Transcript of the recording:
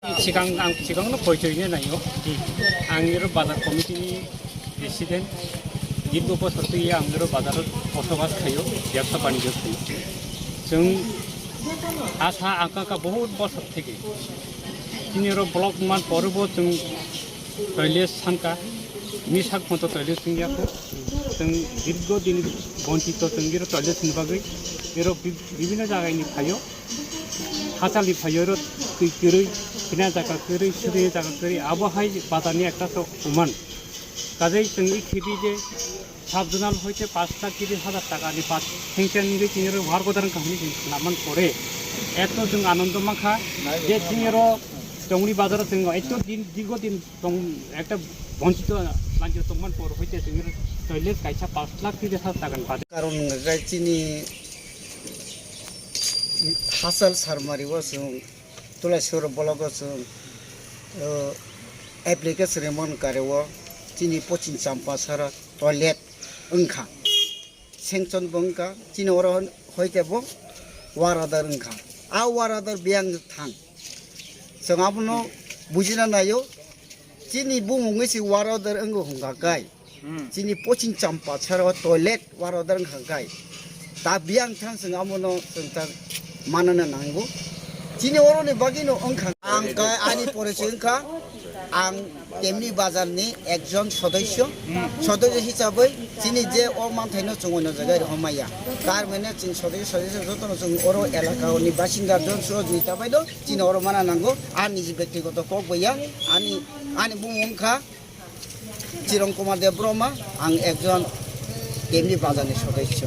सिगांनो परिचय नायो आंनिर बाजार कमिटिनि प्रेसिडेन्ट दीर्घ बছर धोरि आंनिर बाजाराव बसबास खायो व्यवसा बाणिज्य खायो जों आशा आकांक्षा बहुत बছর থেকে दिनैर ब्लक मान परबो जों टयलेट सानका मिसाक मतो टयलेट सिंगियाखौ जों दीर्घ दिन बन्चित जों टयलेट सिनबागै एरो विभिन्न जायगानि फायो हासालि फायो गैरै किना जायगा गैरै सुरे जायगा गैरै आबहावाय बाजारनि একটা সমান কাজেই जों এই খেবি যে সাবজনাল হইতে 5 লাখ 30,000 টাকাनि পাঁচ সেংশনनि দিনের ভার গোদান কাহিনী जों নামান পড়ে এত जों আনন্দ মাখা যে দিনের টংলি বাজারে जों এত দিন দীর্ঘদিন একটা বঞ্চিত মানসি তমান পর হইতে जों টয়লেট কাইছা 5 লাখ 30,000 টাকাनि বাজার কারণ রাইচিনি हासल सारमारिबो जों तुलासुर ब्लक जों एप्लिकेशन मन कारेव चिनी पचिन चाम्पा सारा टॉयलेट ओंखा सेंक्शन बंका चिनी और होइतेबो वारादार ओंखा आ वारादार बियां थां जों आपनो बुजिना नायो चिनी बुमुंगैसि वारादार ओंगो हंगागाय चिनी पचिन चाम्पा सारा टॉयलेट वारादार ओंखागाय दा बियां थां जों आपनो जों ता माननो नांगौ दिनै अरनि बागिनो ओंखा आं आंनि परिचय ओंखा आं टेमनि बाजारनि एकजन सदस्य हिसाबै दिनै जे अ मानथायनो जोंनो जायगा हमाया तार माने जों सदस्य जतन जों अर एलाकानि बासिन्दा जन सुरजनि थाबायदो दिनै अर माना नांगौ आंनि जे व्यक्तिगत कक गैया आंनि बुंखा चिरं कुमार देव ब्रह्मा आं एकजन टेमनि बाजारनि सदस्य